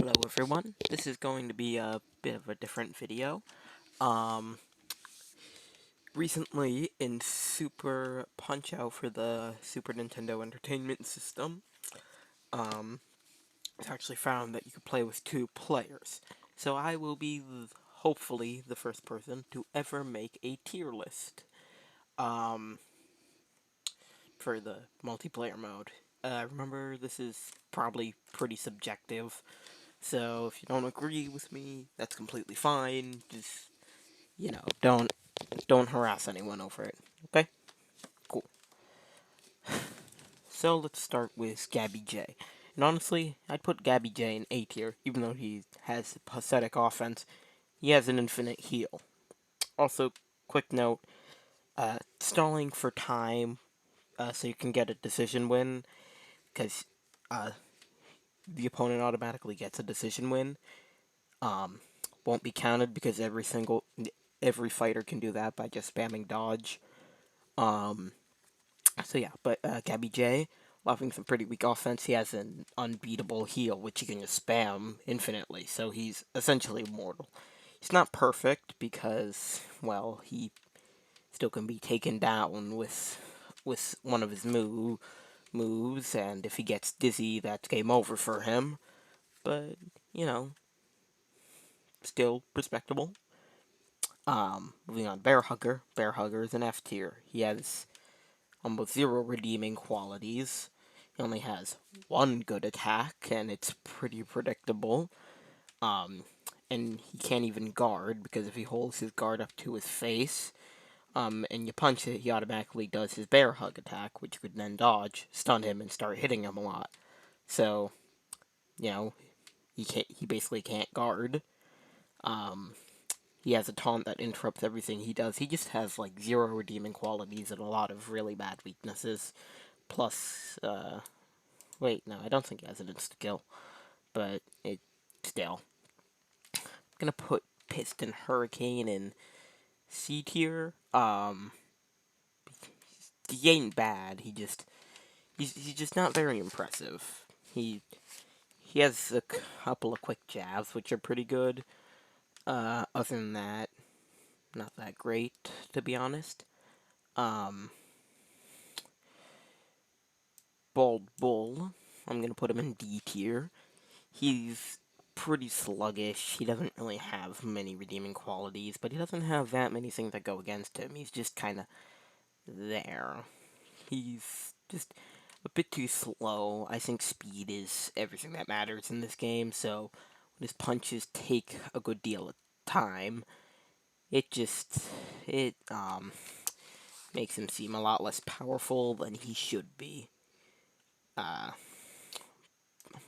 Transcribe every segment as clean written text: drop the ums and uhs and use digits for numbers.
Hello everyone, this is going to be a bit of a different video. Um, Recently in Super Punch-Out for the Super Nintendo Entertainment System, it's actually found that you can play with 2 players. So I will be, hopefully, the first person to ever make a tier list, um, for the multiplayer mode. Remember, this is probably pretty subjective. So if you don't agree with me, that's completely fine. Just, don't harass anyone over it. Okay? Cool. So let's start with Gabby J. And honestly, I'd put Gabby J in A tier, even though he has pathetic offense. He has an infinite heal. Also, quick note, stalling for time, so you can get a decision win, because the opponent automatically gets a decision win. Won't be counted because every fighter can do that by just spamming dodge. So yeah, but Gabby J, while having some pretty weak offense, he has an unbeatable heal, which he can just spam infinitely, so he's essentially immortal. He's not perfect because, well, he still can be taken down with one of his moves, and if he gets dizzy, that's game over for him. But, you know, still respectable. Moving on, Bear Hugger. Bear Hugger is an F tier. He has almost 0 redeeming qualities. He only has 1 good attack, and it's pretty predictable. And he can't even guard, because if he holds his guard up to his face, and you punch it, he automatically does his bear hug attack, which could then dodge, stun him, and start hitting him a lot. So, you know, he basically can't guard. He has a taunt that interrupts everything he does. He just has, like, 0 redeeming qualities and a lot of really bad weaknesses. Plus, wait, no, I don't think he has an insta-kill. But, still. I'm gonna put Piston Hurricane in C tier. He ain't bad, he's just not very impressive. He has a couple of quick jabs, which are pretty good. Other than that, not that great, to be honest. Bald Bull, I'm gonna put him in D tier. He's pretty sluggish. He doesn't really have many redeeming qualities, but he doesn't have that many things that go against him. He's just kind of there. He's just a bit too slow. I think speed is everything that matters in this game, so when his punches take a good deal of time, it makes him seem a lot less powerful than he should be. I'm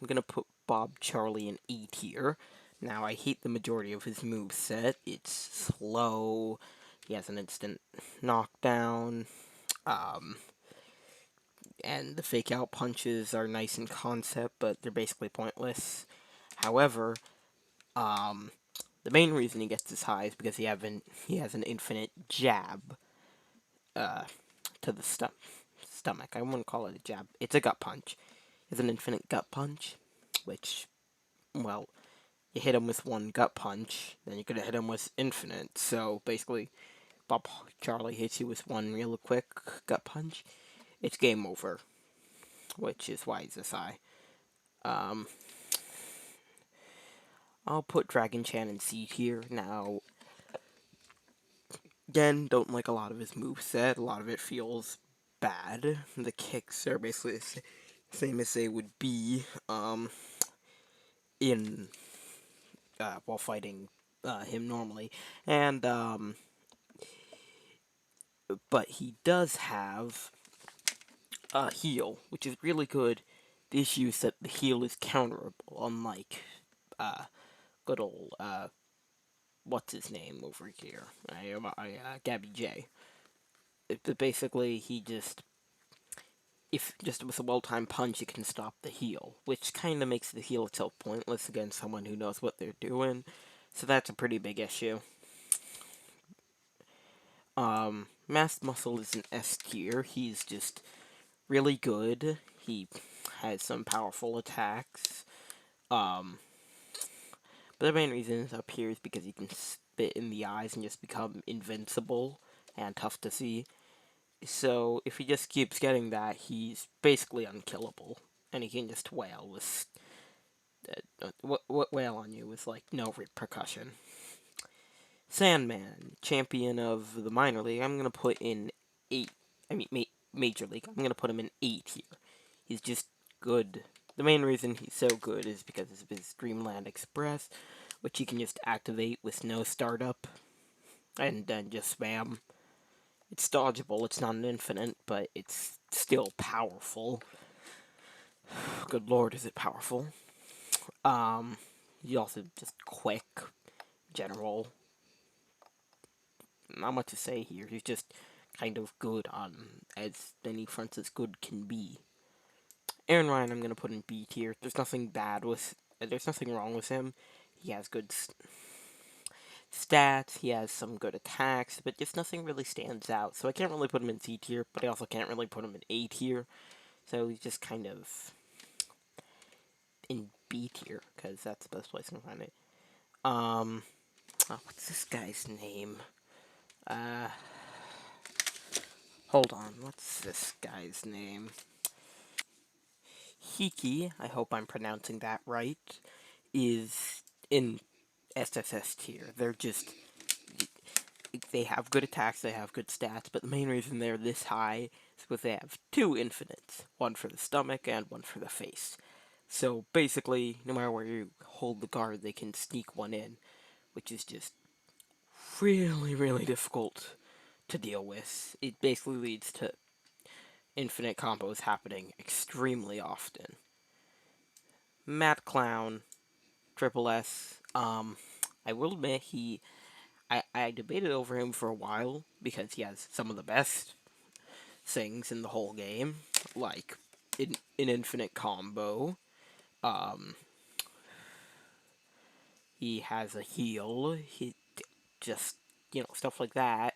gonna put Bob Charlie in E tier. Now, I hate the majority of his moveset. It's slow, he has an instant knockdown, and the fake out punches are nice in concept, but they're basically pointless. However, the main reason he gets this high is because he has an infinite jab to the stomach. I wouldn't call it a jab. It's a gut punch. He has an infinite gut punch, which, well, you hit him with 1 gut punch, then you could hit him with infinite. So basically, Bob Charlie hits you with 1 real quick gut punch, it's game over, which is why he's this high. I'll put Dragon Chan in C tier. Now, again, don't like a lot of his moveset. A lot of it feels bad. The kicks are basically the same as they would be in while fighting him normally. And but he does have a heal, which is really good. The issue is that the heal is counterable, unlike good old what's his name over here? Gabby J. Basically, if just with a well-timed punch, it can stop the heal, which kind of makes the heal itself pointless against someone who knows what they're doing. So that's a pretty big issue. Masked Muscle is an S tier. He's just really good. He has some powerful attacks. But the main reason it's up here is because he can spit in the eyes and just become invincible and tough to see. So if he just keeps getting that, he's basically unkillable, and he can just wail with what wail on you with like no repercussion. Sandman, champion of the minor league, I'm gonna put in 8. I mean major league. I'm gonna put him in 8 here. He's just good. The main reason he's so good is because of his Dreamland Express, which you can just activate with no startup, and then just spam. It's dodgeable, it's not an infinite, but it's still powerful. Good lord, is it powerful. He's also just quick, general. Not much to say here. He's just kind of good on as many fronts as good can be. Aran Ryan, I'm gonna put in B tier. There's nothing bad with. There's nothing wrong with him. He has good stats. He has some good attacks, but just nothing really stands out. So I can't really put him in C tier, but I also can't really put him in A tier. So he's just kind of in B tier because that's the best place I can find it. What's this guy's name? Hold on. What's this guy's name? Hiki, I hope I'm pronouncing that right, is in SSS tier. They're just. They have good attacks, they have good stats, but the main reason they're this high is because they have 2 infinites, one for the stomach and one for the face. So basically, no matter where you hold the guard, they can sneak one in, which is just really, really difficult to deal with. It basically leads to infinite combos happening extremely often. Matt Clown, Triple S. I will admit I debated over him for a while because he has some of the best things in the whole game, like an infinite combo. Um, he has a heal. He just stuff like that.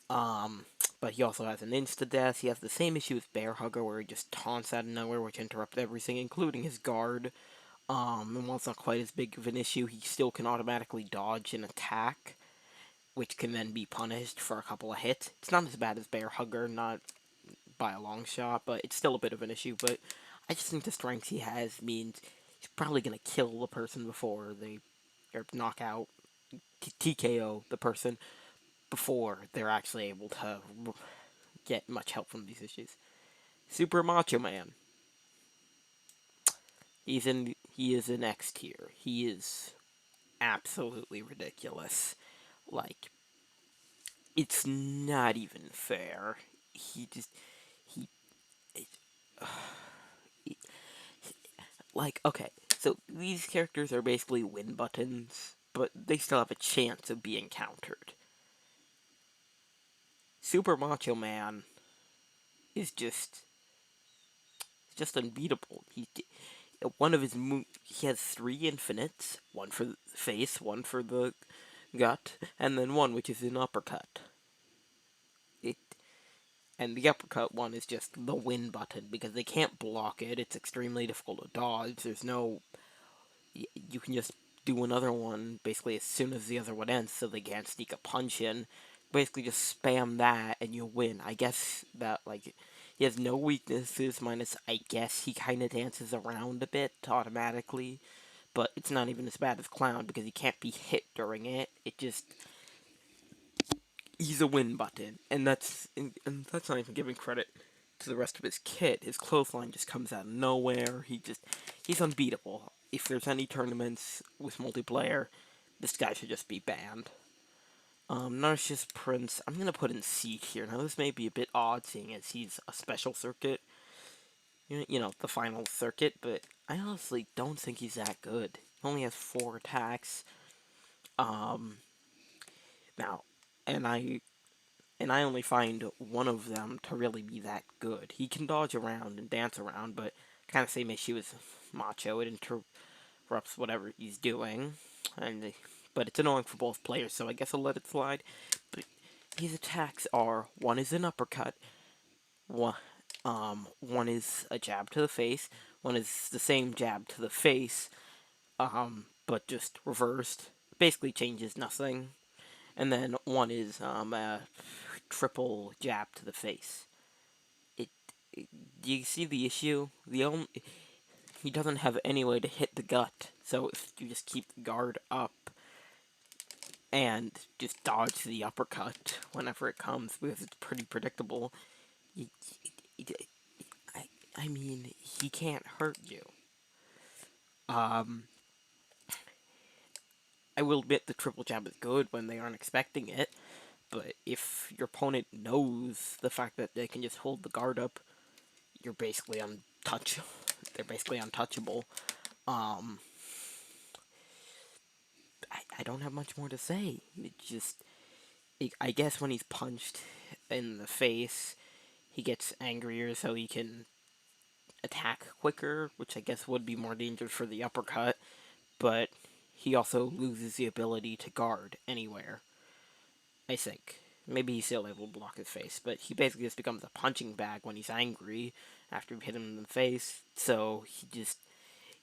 Um, but he also has an insta death. He has the same issue with Bear Hugger, where he just taunts out of nowhere, which interrupts everything, including his guard. And while it's not quite as big of an issue, he still can automatically dodge an attack, which can then be punished for a couple of hits. It's not as bad as Bear Hugger, not by a long shot, but it's still a bit of an issue. But I just think the strength he has means he's probably going to kill the person before they, or knock out, TKO the person before they're actually able to get much help from these issues. Super Macho Man. He is in X tier. He is absolutely ridiculous. Like, it's not even fair. He just he, he like okay. So these characters are basically win buttons, but they still have a chance of being countered. Super Macho Man is just unbeatable. One of his he has 3 infinites, one for the face, one for the gut, and then one which is an uppercut. It and the uppercut one is just the win button because they can't block it. It's extremely difficult to dodge. There's no you can just do another one basically as soon as the other one ends, so they can't sneak a punch in. Basically, just spam that and you'll win. I guess that like he has no weaknesses minus I guess he kind of dances around a bit automatically, but it's not even as bad as Clown because he can't be hit during it. It just he's a win button, and that's not even giving credit to the rest of his kit. His clothesline just comes out of nowhere. He's unbeatable. If there's any tournaments with multiplayer, this guy should just be banned. Narcis Prince, I'm gonna put in C here. Now this may be a bit odd, seeing as he's a special circuit, the final circuit, but I honestly don't think he's that good. He only has 4 attacks. Um, now, and I only find one of them to really be that good. He can dodge around and dance around, but kind of same issue as Macho. It interrupts whatever he's doing, but it's annoying for both players, so I guess I'll let it slide. But his attacks are one is an uppercut, one is a jab to the face, one is the same jab to the face, but just reversed. Basically changes nothing. And then one is a triple jab to the face. It, do you see the issue? He doesn't have any way to hit the gut, so if you just keep the guard up and just dodge the uppercut whenever it comes, because it's pretty predictable, you, I, I mean, he can't hurt you. Um, I will admit the triple jab is good when they aren't expecting it, but if your opponent knows the fact that they can just hold the guard up, you're basically untouchable. They're basically untouchable. Um, I don't have much more to say. I guess when he's punched in the face, he gets angrier so he can attack quicker, which I guess would be more dangerous for the uppercut, but he also loses the ability to guard anywhere, I think. Maybe he's still able to block his face, but he basically just becomes a punching bag when he's angry after you hit him in the face, so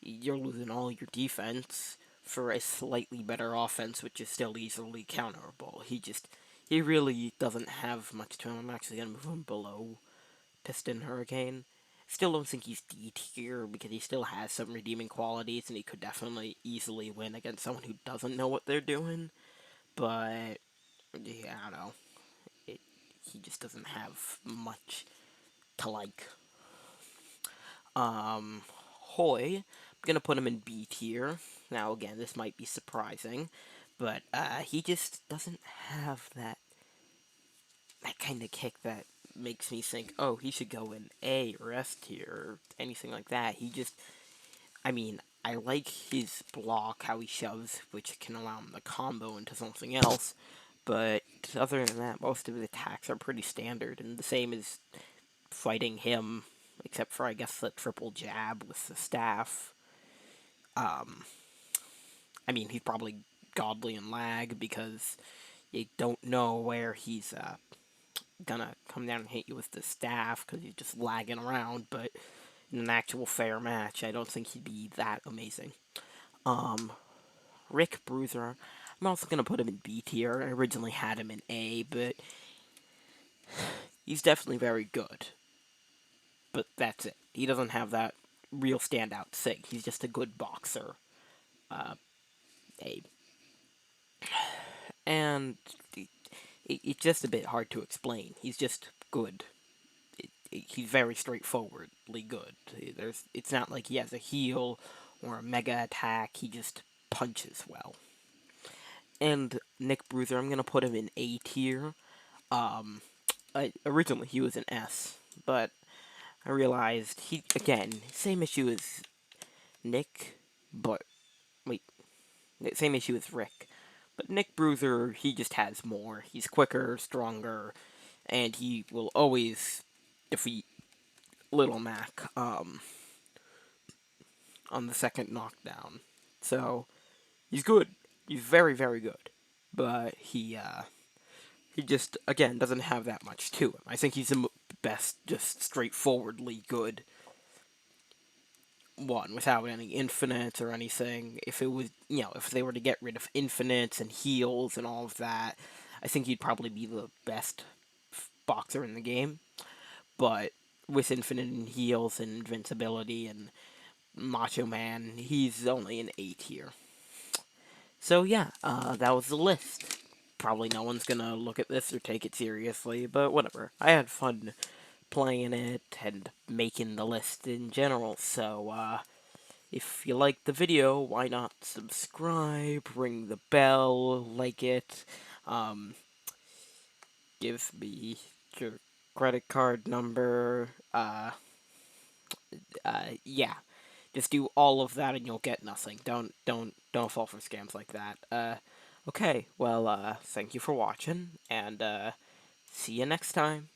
you're losing all your defense for a slightly better offense, which is still easily counterable. He really doesn't have much to him. I'm actually going to move him below Piston Hurricane. Still don't think he's D tier because he still has some redeeming qualities and he could definitely easily win against someone who doesn't know what they're doing. But, yeah, I don't know. He just doesn't have much to like. Hoy, I'm gonna put him in B tier. Now, again, this might be surprising, but he just doesn't have that kind of kick that makes me think, oh, he should go in A or S tier or anything like that. I mean, I like his block, how he shoves, which can allow him to combo into something else, but other than that, most of his attacks are pretty standard, and the same as fighting him, except for, I guess, the triple jab with the staff. I mean, he's probably godly in lag because you don't know where he's gonna come down and hit you with the staff because he's just lagging around, but in an actual fair match, I don't think he'd be that amazing. Rick Bruiser, I'm also gonna put him in B tier. I originally had him in A, but he's definitely very good. But that's it. He doesn't have that real standout thing. He's just a good boxer. A. And it's just a bit hard to explain. He's just good. He's very straightforwardly good. It's not like he has a heal or a mega attack. He just punches well. And Nick Bruiser, I'm gonna put him in A tier. Originally he was an S, but I realized same issue as Nick, but wait, same issue as Rick. But Nick Bruiser, he just has more. He's quicker, stronger, and he will always defeat Little Mac on the second knockdown. So he's good. He's very, very good. But he just again doesn't have that much to him. I think he's the best, just straightforwardly good one without any infinites or anything. If it was, if they were to get rid of infinites and heals and all of that, I think he'd probably be the best boxer in the game. But with infinite and heals and invincibility and Macho Man, he's only an A tier. So yeah, that was the list. Probably no one's gonna look at this or take it seriously, but whatever. I had fun playing it and making the list in general, so if you liked the video, why not subscribe, ring the bell, like it, give me your credit card number, yeah. Just do all of that and you'll get nothing. Don't fall for scams like that. Okay, well, thank you for watching, and, see you next time.